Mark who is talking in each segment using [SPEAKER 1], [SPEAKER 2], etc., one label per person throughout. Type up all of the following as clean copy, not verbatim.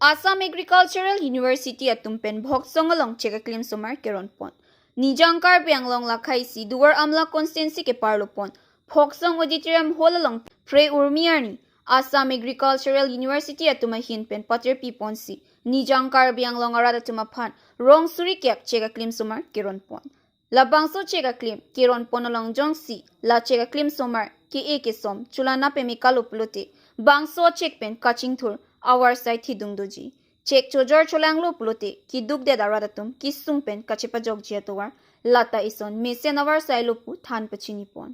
[SPEAKER 1] Assam Agricultural University atum pen Bhoksong along Chek aklimsomar keron pon. Nijangkar pianglong lakai si duwar amla constituency ke parlo pon. Bhoksong auditorium hall along pre urmiarni. Assam Agricultural University atuma hin pen pater pi pon si. Nijangkar pianglong arada tuma phan. Rong suri kek Chek aklimsomar keron pon. La bangso Chek aklim keron pon along jong si. La Chek aklimsomar ke eke som chulana pe mikalo plote. Bangso Chek pen kaching thur. Our side hidung doji. Chek chojor cholanglo pulote ki duk de daradatum ki sumpen kachipa jogjia towar lata ison mesen our side lopu than pachini pon.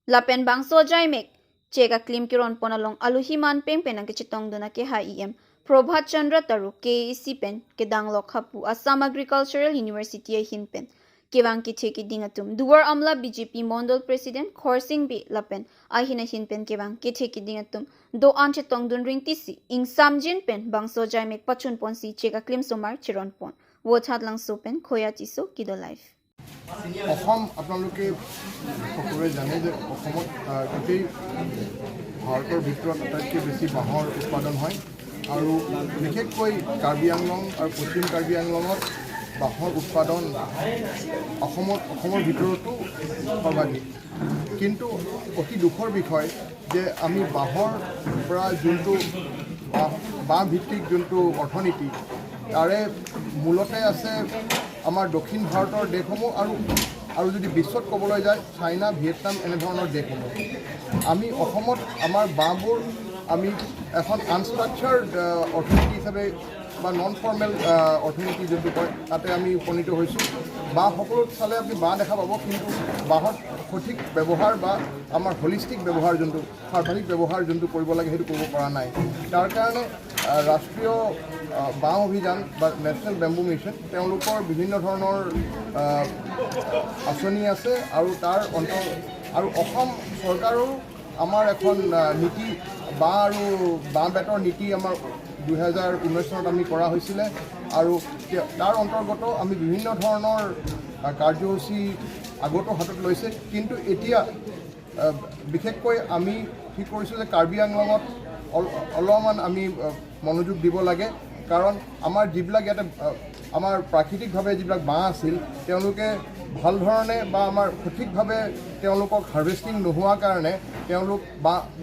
[SPEAKER 1] Lapen bangso jaimek Chek aklim kiron pon along aluhiman peng penang ke chitong dona ke HIM Prabhat Chandra Taru KEC pen ke danglo khapu Assam Agricultural University e hin pen Kewang ki theki dingatum duwar amla BJP Mondal President Khorsing bi lapen ahina hin pen kewang ki theki dingatum do anche tongdun ring tisi ing samjin pen bangso jaimek pachun pon si Chek aklimsomar chiron pon wo thatlang so pen khoya tiso kido life
[SPEAKER 2] Assam আপোনালোকে সকলোৱে জানে যে অসমত গোটেই ভাৰতৰ ভিতৰত আটাইতকৈ বেছি বাঁহৰ উৎপাদন হয় আৰু বিশেষকৈ কাৰ্বি আংলং আৰু পশ্চিম কাৰ্বি আংলঙত বাঁহৰ উৎপাদন অসমৰ ভিতৰতো সৰ্বাধিক কিন্তু অতি দুখৰ বিষয় যে আমি বাঁহৰ পৰা যোনটো বাঁহ ভিত্তিক যোনটো অৰ্থনীতি তাৰে মূলতে আছে আমাৰ দক্ষিণ ভাৰতৰ দেশসমূহ আৰু যদি বিশ্বত ক'বলৈ যায় চাইনা ভিয়েটনাম এনেধৰণৰ দেশসমূহ আমি অসমত আমাৰ বাঁহবোৰ আমি এখন আনষ্ট্ৰাকচাৰ্ড অৰ্থনীতি হিচাপে বা নন ফৰ্মেল অৰ্থনীতি যোনটো কয় তাতে আমি উপনীত হৈছোঁ বাঁহ সকলো চালে আপুনি বাঁহ দেখা পাব কিন্তু বাঁহৰ সঠিক ব্যৱহাৰ বা আমাৰ হলিষ্টিক ব্যৱহাৰ যোনটো সৰ্বাধিক ব্যৱহাৰ যোনটো কৰিব লাগে সেইটো কৰিব পৰা নাই তাৰ কাৰণে ৰাষ্ট্ৰীয় বাঁহ অভিযান বা নেশ্যনেল বেম্বু মিছন তেওঁলোকৰ বিভিন্ন ধৰণৰ আঁচনি আছে আৰু তাৰ আৰু অসম চৰকাৰো আমাৰ এখন নীতি বাঁহ আৰু বাঁহ বেতৰ নীতি আমাৰ 2019 চনত আমি কৰা হৈছিলে আৰু তাৰ অন্তৰ্গত আমি বিভিন্ন ধৰণৰ কাৰ্যসূচী আগতো হাতত লৈছে কিন্তু এতিয়া বিশেষকৈ আমি ঠিক কৰিছোঁ যে কাৰ্বি আংলঙত অলপমান আমি মনোযোগ দিব লাগে কাৰণ আমাৰ যিবিলাক ইয়াতে আমাৰ প্ৰাকৃতিকভাৱে যিবিলাক বাঁহ আছিল তেওঁলোকে ভাল ধৰণে বা আমাৰ সঠিকভাৱে তেওঁলোকক হাৰ্ভেষ্টিং নোহোৱাৰ কাৰণে তেওঁলোক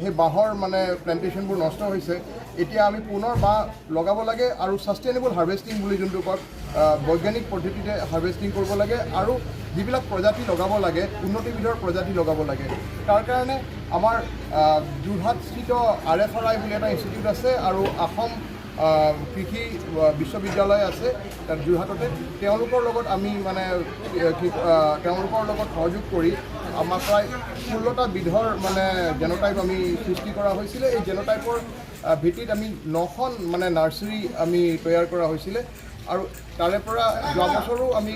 [SPEAKER 2] সেই বাঁহৰ মানে প্লেণ্টেশ্যনবোৰ নষ্ট হৈছে এতিয়া আমি পুনৰ বাঁহ লগাব লাগে আৰু ছাষ্টেইনেবল হাৰ্ভেষ্টিং বুলি যোনটো কয় বৈজ্ঞানিক পদ্ধতিতে হাৰ্ভেষ্টিং কৰিব লাগে আৰু যিবিলাক প্ৰজাতি লগাব লাগে উন্নতিবিধৰ প্ৰজাতি লগাব লাগে তাৰ কাৰণে আমাৰ যোৰহাটস্থিত RFRI বুলি এটা ইনষ্টিটিউট আছে আৰু অসম কৃষি বিশ্ববিদ্যালয় আছে তাত যোৰহাটতে তেওঁলোকৰ লগত আমি মানে তেওঁলোকৰ লগত সহযোগ কৰি আমাৰ প্ৰায় 16টা বিধৰ মানে জেনোটাইপ আমি সৃষ্টি কৰা হৈছিলে এই জেনোটাইপৰ ভিত্তিত আমি 9খন মানে নাৰ্চাৰী আমি তৈয়াৰ কৰা হৈছিলে আৰু তাৰে পৰা যোৱা বছৰো আমি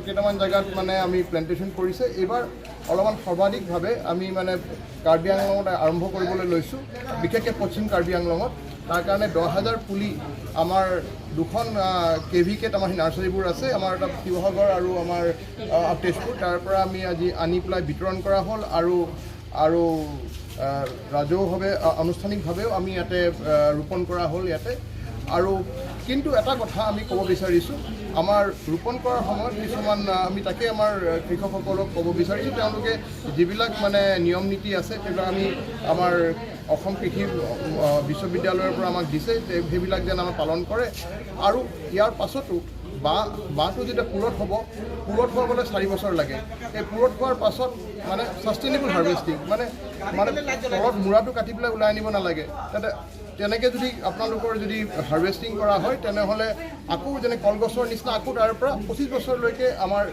[SPEAKER 2] কেইটামান জেগাত মানে আমি প্লেণ্টেশ্যন কৰিছে এইবাৰ অলপমান সৰ্বাধিকভাৱে আমি মানে কাৰ্বি আংলঙত আৰম্ভ কৰিবলৈ লৈছোঁ বিশেষকৈ পশ্চিম কাৰ্বি আংলঙত তাৰ কাৰণে 10,000 পুলি আমাৰ দুখন KVKত আমাৰ নাৰ্চাৰীবোৰ আছে আমাৰ এটা শিৱসাগৰ আৰু আমাৰ তেজপুৰ তাৰ পৰা আমি আজি আনি পেলাই বিতৰণ কৰা হ'ল আৰু ৰাজহুৱাভাৱে আনুষ্ঠানিকভাৱেও আমি ইয়াতে ৰোপণ কৰা হ'ল ইয়াতে আৰু কিন্তু এটা কথা আমি ক'ব বিচাৰিছোঁ আমাৰ ৰোপণ কৰাৰ সময়ত কিছুমান আমি তাকে আমাৰ কৃষকসকলক ক'ব বিচাৰিছোঁ তেওঁলোকে যিবিলাক মানে নিয়ম নীতি আছে সেইবিলাক আমি আমাৰ অসম কৃষি বিশ্ববিদ্যালয়ৰ পৰা আমাক দিছে সেইবিলাক যেন আমাৰ পালন কৰে আৰু ইয়াৰ পাছতো বাঁহটো যেতিয়া পুৰঠ হোৱাবলৈ 4 বছৰ লাগে এই পুৰঠ হোৱাৰ পাছত মানে ছাষ্টেইনেবল হাৰ্ভেষ্টিং মানে তলত মূৰাটো কাটি পেলাই ওলাই আনিব নালাগে তেনেকৈ যদি আপোনালোকৰ যদি হাৰ্ভেষ্টিং কৰা হয় তেনেহ'লে আকৌ যেনে কলগছৰ নিচিনা আকৌ তাৰ পৰা 25 বছৰলৈকে আমাৰ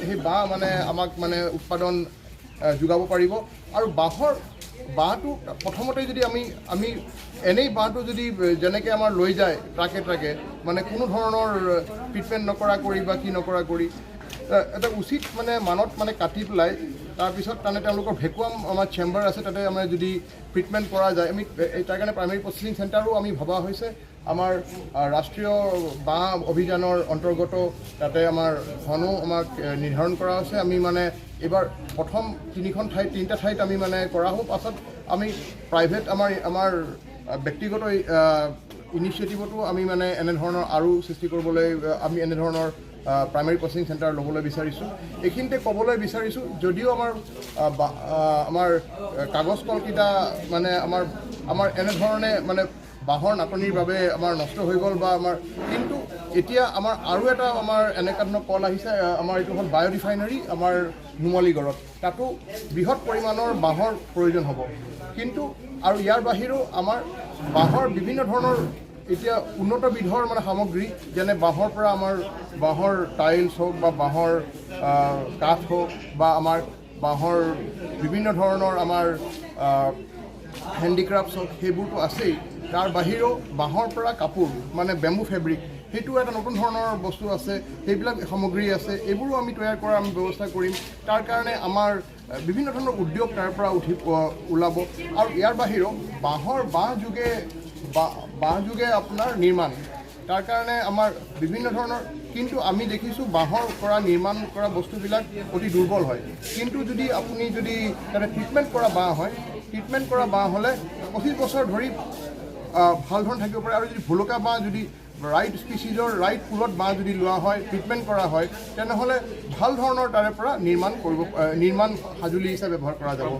[SPEAKER 2] সেই বাঁহ মানে আমাক মানে উৎপাদন যোগাব পাৰিব আৰু বাঁহটো প্ৰথমতে যদি আমি এনেই বাঁহটো যদি যেনেকৈ আমাৰ লৈ যায় ট্ৰাকে মানে কোনো ধৰণৰ ট্ৰিটমেণ্ট নকৰা কৰি বা কি নকৰা কৰি এটা উচিত মানে মানত মানে কাটি পেলাই তাৰপিছত মানে তেওঁলোকৰ ভেকুৱাম আমাৰ চেম্বাৰ আছে তাতে আমাৰ যদি ট্ৰিটমেণ্ট কৰা যায় আমি তাৰ কাৰণে প্ৰাইমেৰী প্ৰচেছিং চেণ্টাৰো আমি ভবা হৈছে আমাৰ ৰাষ্ট্ৰীয় বাঁহ অভিযানৰ অন্তৰ্গত তাতে আমাৰ ধনো আমাক নিৰ্ধাৰণ কৰা হৈছে আমি মানে এবাৰ প্ৰথম 3টা ঠাইত আমি মানে কৰা হ'ব পাছত আমি প্ৰাইভেট আমাৰ ব্যক্তিগত ইনিচিয়েটিভতো আমি মানে এনেধৰণৰ আৰু সৃষ্টি কৰিবলৈ আমি এনেধৰণৰ প্ৰাইমেৰী প্ৰচেছিং চেণ্টাৰ ল'বলৈ বিচাৰিছোঁ এইখিনিতে ক'বলৈ বিচাৰিছোঁ যদিও আমাৰ কাগজ কলকেইটা মানে আমাৰ এনেধৰণে মানে বাঁহৰ নাটনিৰ বাবে আমাৰ নষ্ট হৈ গ'ল বা আমাৰ কিন্তু এতিয়া আমাৰ আৰু এটা আমাৰ এনেকুৱা ধৰণৰ কল আহিছে আমাৰ এইটো হ'ল বায়' ৰিফাইনাৰী আমাৰ নুমলীগড়ত তাতো বৃহৎ পৰিমাণৰ বাঁহৰ প্ৰয়োজন হ'ব কিন্তু আৰু ইয়াৰ বাহিৰেও আমাৰ বাঁহৰ বিভিন্ন ধৰণৰ এতিয়া উন্নত বিধৰ মানে সামগ্ৰী যেনে বাঁহৰ পৰা আমাৰ বাঁহৰ টাইলছ হওক বা বাঁহৰ কাঠ হওক বা আমাৰ বাঁহৰ বিভিন্ন ধৰণৰ আমাৰ হেণ্ডিক্ৰাফ্টছ হওক সেইবোৰতো আছেই তাৰ বাহিৰেও বাঁহৰ পৰা কাপোৰ মানে বেম্বু ফেব্ৰিক সেইটো এটা নতুন ধৰণৰ বস্তু আছে সেইবিলাক সামগ্ৰী আছে এইবোৰো আমি তৈয়াৰ কৰাৰ আমি ব্যৱস্থা কৰিম তাৰ কাৰণে আমাৰ বিভিন্ন ধৰণৰ উদ্যোগ তাৰ পৰা ওলাব আৰু ইয়াৰ বাহিৰেও বাঁহ যোগে আপোনাৰ নিৰ্মাণ তাৰ কাৰণে আমাৰ বিভিন্ন ধৰণৰ কিন্তু আমি দেখিছোঁ বাঁহৰ পৰা নিৰ্মাণ কৰা বস্তুবিলাক অতি দুৰ্বল হয় কিন্তু আপুনি যদি তাতে ট্ৰিটমেণ্ট কৰা বাঁহ হ'লে 25 বছৰ ধৰি ভাল ধৰণে থাকিব পাৰে আৰু যদি ভুলুকা বাঁহ যদি ৰাইট স্পিচিজৰ ৰাইট পুলত বাঁহ যদি লোৱা হয় ট্ৰিটমেণ্ট কৰা হয় তেনেহ'লে ভাল ধৰণৰ তাৰে পৰা নিৰ্মাণ সঁজুলি হিচাপে ব্যৱহাৰ কৰা যাব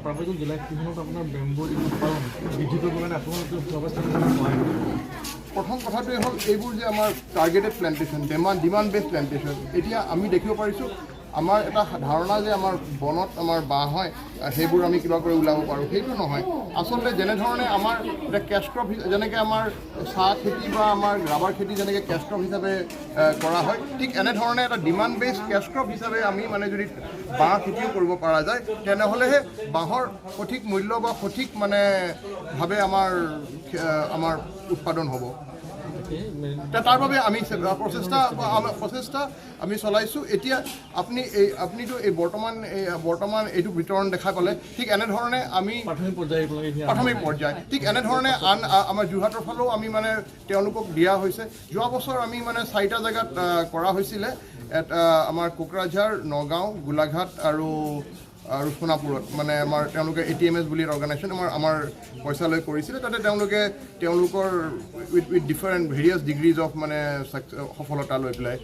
[SPEAKER 2] প্ৰথম কথাটোৱে হ'ল এইবোৰ যে আমাৰ targeted plantation demand based plantation এতিয়া আমি দেখিব পাৰিছোঁ আমাৰ এটা ধাৰণা যে আমাৰ বনত আমাৰ বাঁহ হয় সেইবোৰ আমি কিবা কৰি ওলাব পাৰোঁ সেইটো নহয় আচলতে যেনেধৰণে আমাৰ এটা কেছ ক্ৰপ যেনেকৈ আমাৰ চাহ খেতি বা আমাৰ ৰাবাৰ খেতি যেনেকৈ কেছ ক্ৰপ হিচাপে কৰা হয় ঠিক এনেধৰণে এটা ডিমাণ্ড বেছড কেছ ক্ৰপ হিচাপে আমি মানে যদি বাঁহ খেতিও কৰিব পৰা যায় তেনেহ'লেহে বাঁহৰ সঠিক মূল্য বা সঠিক মানে ভাৱে আমাৰ উৎপাদন হ'ব তাৰ বাবে আমি প্ৰচেষ্টা আমি চলাইছোঁ এতিয়া আপুনিতো এই বৰ্তমান এইটো বিতৰণ দেখা পালে ঠিক এনেধৰণে আমি প্ৰাথমিক পৰ্যায় ঠিক এনেধৰণে আমাৰ যোৰহাটৰ ফালেও আমি মানে তেওঁলোকক দিয়া হৈছে যোৱা বছৰ আমি মানে 4টা জেগাত কৰা হৈছিলে আমাৰ কোকৰাঝাৰ নগাঁও গোলাঘাট আৰু সোণাপুৰত মানে আমাৰ তেওঁলোকে ATMS বুলি অৰ্গেনাইজেশ্যন আমাৰ পইচা লৈ কৰিছিলে তাতে তেওঁলোকৰ with different various degrees of মানে সফলতা লৈ পেলাই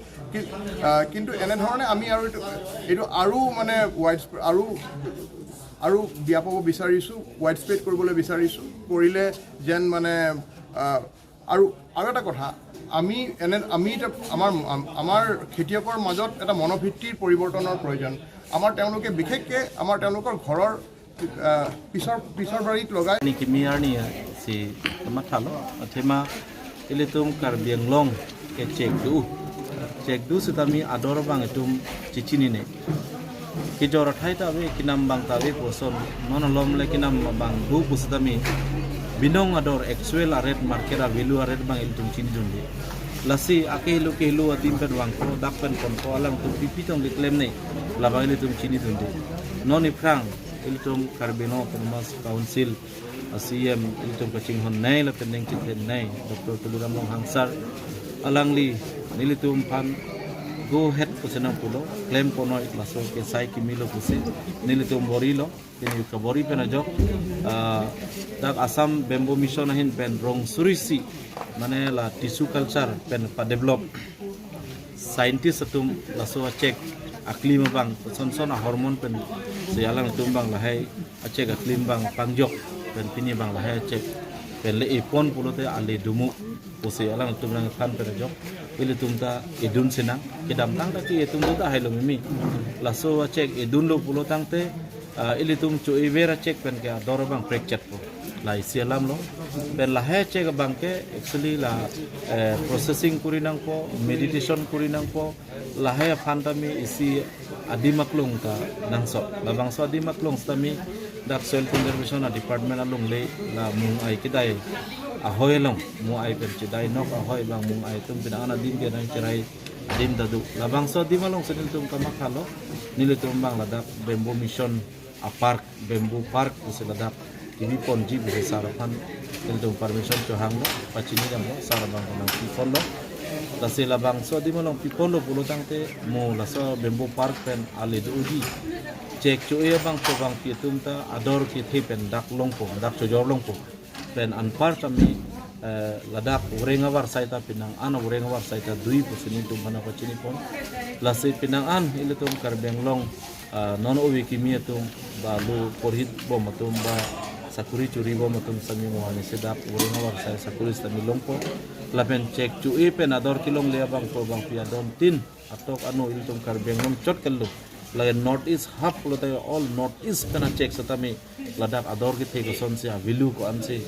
[SPEAKER 2] কিন্তু এনেধৰণে আমি আৰু এইটো আৰু মানে আৰু ব্যাপক বিচাৰিছোঁ ৱাইড স্প্ৰেড কৰিবলৈ বিচাৰিছোঁ কৰিলে যেন মানে আৰু এটা কথা আমি এতিয়া আমাৰ খেতিয়কৰ মাজত এটা মনোবৃত্তিৰ পৰিৱৰ্তনৰ প্ৰয়োজন তেওঁলোকে বিশেষকৈ তেওঁলোকৰ ঘৰৰ পিছৰ বাৰীত লগাই
[SPEAKER 3] Kimiyarnia si Matalo, Atema, Ilitum Karbianglong, Chek du Sutami Adorabang Tum Chichinine. Kijora Taita, Kinam Bang Tavi, Poson, Nonolom Lekinam Bang Du Pusatami, Binong Ador, Exuel Red Markera, Vilu Red Bang Iltum Chinjundi. Lasi Akelu Kelu Atimpen Wangko, Dakpen Konko Alam to Pipitong Lemne, Lavalitum Chinidundi. Noni Prang. Iltum Carbino Permas Council ASEM Iltum Kaching Hon Nay la pending chithen nay Dr. Tuluram Long Hangsar Alangli Nilitum Pan go head kusenam pulo claim kono iklaso ke sai kimilo kuse Nilitum Borilo kini kabori penajok dak Assam Bamboo Mission hin pen rong surisi mane la tissue culture pen pa develop scientist atum laso Chek aklimsomar son hormon pen sialang tumbang lahai Chek aklimbang pangjok pen pini bang lahai Chek pen le ipon pulote ale dumu pose alang tumbang kan penajok ili tumta idun sinang kidam tang ta ki tumta ta hailo mimi laso Chek idun lo pulotang te ili tum chu ibera Chek pen ke dorobang prekchat po lai sialam lo pen lahai Chek bang ke actually la processing kurinang po meditation kurinang po lahai phantami isi adimaklong ta nangso labangso adimaklong stami dak soil conservation department along le la mung ai kidai ahoy long mu ai pen chidai nok ahoy bang mung ai tum pinana din ke nang chirai dim dadu labangso dimalong senil tum kamakhalo nilitum bang ladak bamboo mission a park bamboo park usiladak ini ponji bi sarapan nilitum permission to hangno pachini dam sarabang nang pipolo Tasi labang so di malong pipolo pulutang te mo laso bamboo park pen ali duudi Chek cuya bang so bang pitum ta ador ki pen dak longpo dak chojor longpo pen anpar kami ladak urenga war saita pinang an urenga war saita dui pusini tum bana pachini pon lasi pinang an ilitum karbenglong non owi kimia tum balu porhit bom tum ba sakuri curi bom tum sami mohani sedap urenga war sai sakuri sami longpo lapen cek cui pen ador kilong lea bang po bang piadon tin atok anu ilitum karbenglong chot kellu lain north east hub lotai all north east pena cek satami ladak ador ki thego sonse vilu ko anse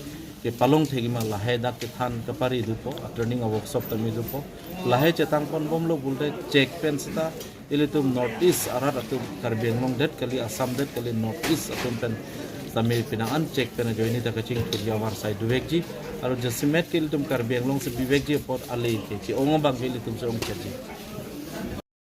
[SPEAKER 3] ke palong thegi ma lahe dak ke than kapari dupo turning a workshop tami dupo lahe chetang pon bom lo bulte check pen sta ilitum north east arat atum karbenglong det kali Assam det kali north east atum pen tami pinangan check pen joini ta kaching kurya war sai duwekji aro jasimet ke ilitum karbenglong se biwekji pot ale ke chi ongobang ke ilitum se ong cheji